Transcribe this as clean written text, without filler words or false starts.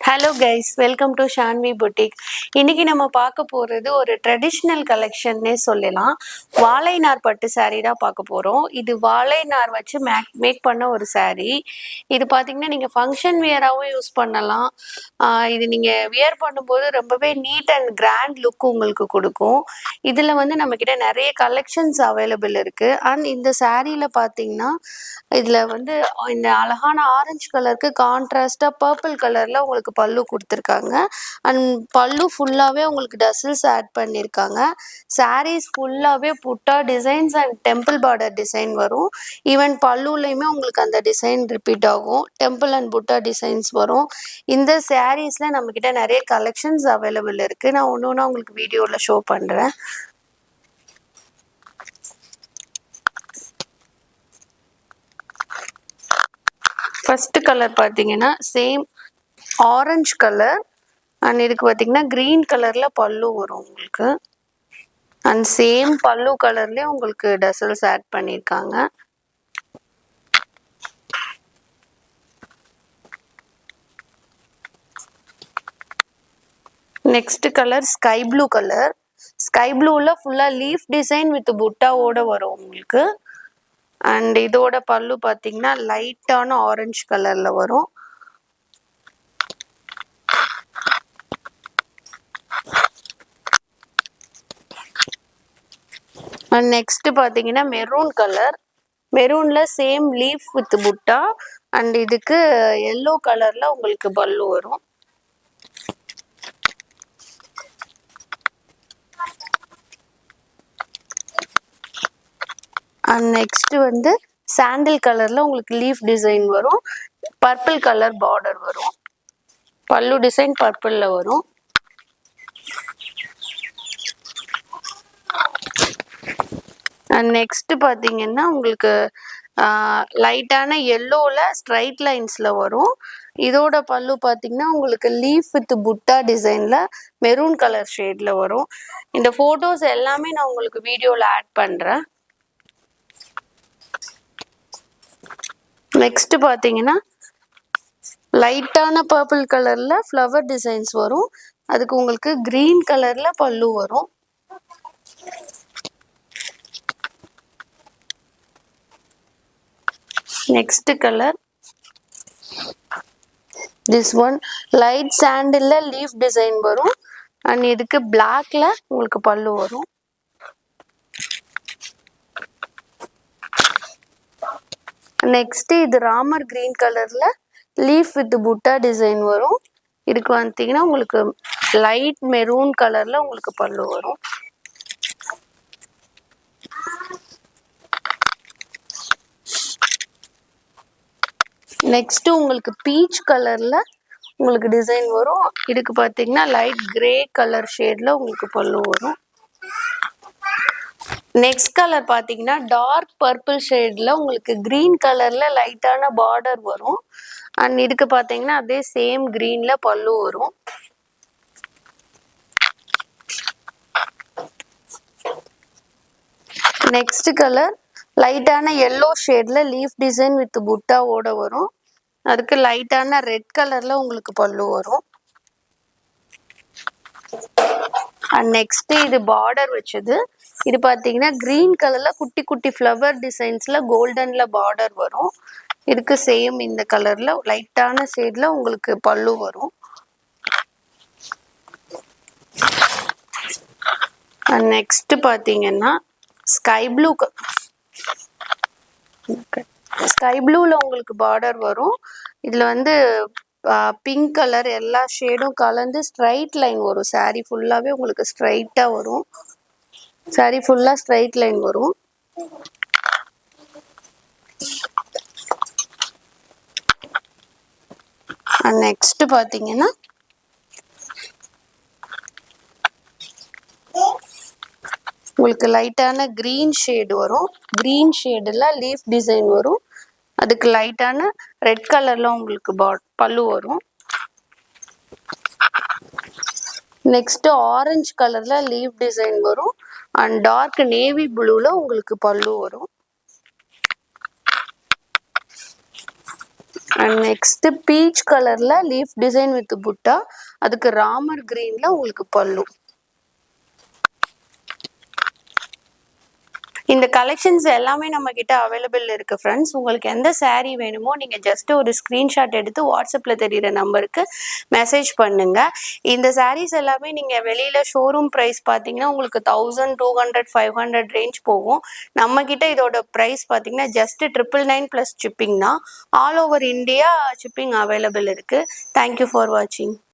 Hello guys, welcome to Shanvi boutique. இன்னைக்கு நம்ம பார்க்க போகிறது ஒரு ட்ரெடிஷ்னல் கலெக்ஷன்னே சொல்லலாம். வாழை நார் பட்டு சாரீ தான் பார்க்க போகிறோம். இது வாழை நார் வச்சு மேக் பண்ண ஒரு சாரீ. இது பார்த்தீங்கன்னா நீங்கள் ஃபங்க்ஷன் வியராகவும் யூஸ் பண்ணலாம். இது நீங்கள் வியர் பண்ணும்போது ரொம்பவே நீட் அண்ட் கிராண்ட் லுக் உங்களுக்கு கொடுக்கும். இதில் வந்து நம்மக்கிட்ட நிறைய கலெக்ஷன்ஸ் அவைலபிள் இருக்குது. அண்ட் இந்த சாரியில் பார்த்தீங்கன்னா இதில் வந்து இந்த அழகான ஆரஞ்சு கலருக்கு கான்ட்ராஸ்டாக பர்பிள் கலரில் உங்களுக்கு பல்லு கொடுத்துருக்காங்க. அண்ட் பல்லு ஃபுல்லாகவே உங்களுக்கு டசில்ஸ் ஆட் பண்ணியிருக்காங்க. சாரீஸ் ஃபுல்லாகவே புட்டா designs and temple border design வரும். ஈவன் பல்லுலேயுமே உங்களுக்கு அந்த டிசைன் ரிப்பீட் ஆகும். டெம்பிள் அண்ட் புட்டா டிசைன்ஸ் வரும். இந்த சாரீஸில் நம்மக்கிட்ட நிறைய கலெக்ஷன்ஸ் அவைலபிள் இருக்குது. நான் ஒன்று ஒன்றா உங்களுக்கு வீடியோவில் ஷோ பண்ணுறேன். ஃபர்ஸ்ட் கலர் பார்த்தீங்கன்னா சேம் ஆரஞ்சு கலர் அண்ட் இதுக்கு பார்த்தீங்கன்னா க்ரீன் கலரில் பல்லு வரும் உங்களுக்கு. அண்ட் சேம் பல்லு கலர்லேயே உங்களுக்கு டசல்ஸ் ஆட் பண்ணியிருக்காங்க. Next colour sky blue colour. Sky ப்ளூவில் ஃபுல்லாக லீஃப் டிசைன் வித் புட்டாவோட வரும் உங்களுக்கு. அண்ட் இதோட பல்லு பார்த்தீங்கன்னா லைட்டான ஆரஞ்சு கலர்ல வரும். அண்ட் நெக்ஸ்ட் பார்த்தீங்கன்னா மெரூன் கலர். மெரூன்ல சேம் லீஃப் வித் புட்டா அண்ட் இதுக்கு எல்லோ கலர்ல உங்களுக்கு பல்லு வரும். அண்ட் நெக்ஸ்ட் வந்து சாண்டில் கலர்ல உங்களுக்கு லீஃப் டிசைன் வரும். பர்பிள் கலர் பார்டர் வரும். பல்லு டிசைன் பர்பிள்ல வரும். அண்ட் நெக்ஸ்ட் பார்த்தீங்கன்னா உங்களுக்கு லைட்டான எல்லோவில் ஸ்ட்ரைட் லைன்ஸில் வரும். இதோட பல்லு பார்த்தீங்கன்னா உங்களுக்கு லீஃப் வித் புட்டா டிசைனில் மெரூன் கலர் ஷேடில் வரும். இந்த ஃபோட்டோஸ் எல்லாமே நான் உங்களுக்கு வீடியோவில் ஆட் பண்ணுறேன். நெக்ஸ்ட் பார்த்தீங்கன்னா லைட்டான பர்பிள் கலரில் ஃப்ளவர் டிசைன்ஸ் வரும். அதுக்கு உங்களுக்கு க்ரீன் கலரில் பல்லு வரும். Next colour this one light sandal leaf design வரும். அண்ட் இதுக்கு பிளாக்ல உங்களுக்கு பல்லு வரும். நெக்ஸ்ட் இது ராமர் கிரீன் கலர்ல லீஃப் வித் புட்டா டிசைன் வரும். இதுக்கு பார்த்தீங்கன்னா உங்களுக்கு லைட் மெரூன் கலர்ல உங்களுக்கு பல்லு வரும். நெக்ஸ்ட் உங்களுக்கு பீச் கலர்ல உங்களுக்கு டிசைன் வரும். இதுக்கு பார்த்தீங்கன்னா லைட் கிரே கலர் ஷேட்ல உங்களுக்கு பல்லு வரும். நெக்ஸ்ட் கலர் பார்த்தீங்கன்னா டார்க் பர்பிள் ஷேட்ல உங்களுக்கு கிரீன் கலர்ல லைட்டான பார்டர் வரும். அண்ட் இதுக்கு பார்த்தீங்கன்னா அதே சேம் கிரீன்ல பல்லு வரும். நெக்ஸ்ட் கலர் லைட்டான எல்லோ ஷேட்ல லீஃப் டிசைன் வித் புட்டாவோட வரும். அதுக்கு லைட்டான ரெட் கலர்ல உங்களுக்கு பல்லு வரும். அண்ட் நெக்ஸ்ட் இது பார்டர் வச்சது. இது பார்த்தீங்கன்னா கிரீன் கலர்ல குட்டி குட்டி ஃப்ளவர் டிசைன்ஸ்ல கோல்டன்ல பார்டர் வரும். இதுக்கு சேம் இந்த கலர்ல லைட்டான ஷேட்ல உங்களுக்கு பல்லு வரும். அண்ட் நெக்ஸ்ட் பார்த்தீங்கன்னா ஸ்கை ப்ளூல உங்களுக்கு பார்டர் வரும். இதுல வந்து பிங்க் கலர் எல்லா ஷேடும் கலந்து ஸ்ட்ரைட் லைன் வரும். சாரி ஃபுல்லாவே உங்களுக்கு ஸ்ட்ரைட்டா வரும். சாரி ஃபுல்லா ஸ்ட்ரைட் லைன் வரும். நெக்ஸ்ட் பாத்தீங்கன்னா உங்களுக்கு லைட்டான கிரீன் ஷேடு வரும். கிரீன் ஷேடுல லீஃப் டிசைன் வரும். அதுக்கு லைட்டான ரெட் கலர்ல உங்களுக்கு பல்லு வரும். நெக்ஸ்ட் ஆரஞ்சு கலர்ல லீஃப் டிசைன் வரும். அண்ட் டார்க் நேவி ப்ளூல உங்களுக்கு பல்லு வரும். அண்ட் நெக்ஸ்ட் பீச் கலர்ல லீஃப் டிசைன் வித் புட்டா, அதுக்கு ராமர் கிரீன்ல உங்களுக்கு பல்லு. இந்த கலெக்ஷன்ஸ் எல்லாமே நம்ம கிட்ட அவைலபிள் இருக்கு ஃப்ரெண்ட்ஸ். உங்களுக்கு எந்த saree வேணுமோ நீங்க ஜஸ்ட் ஒரு ஸ்கிரீன்ஷாட் எடுத்து வாட்ஸ்அப்ல தெரியுற நம்பருக்கு மெசேஜ் பண்ணுங்க. இந்த sarees எல்லாமே நீங்க வெளியில ஷோரூம் பிரைஸ் பாத்தீங்கன்னா உங்களுக்கு 1200 500 ரேஞ்ச் போகும். நம்ம கிட்ட இதோட பிரைஸ் பாத்தீங்கன்னா ஜஸ்ட் 999 பிளஸ் ஷிப்பிங் தான். All over India shipping available இருக்கு. தேங்க்யூ ஃபார் வாட்சிங்.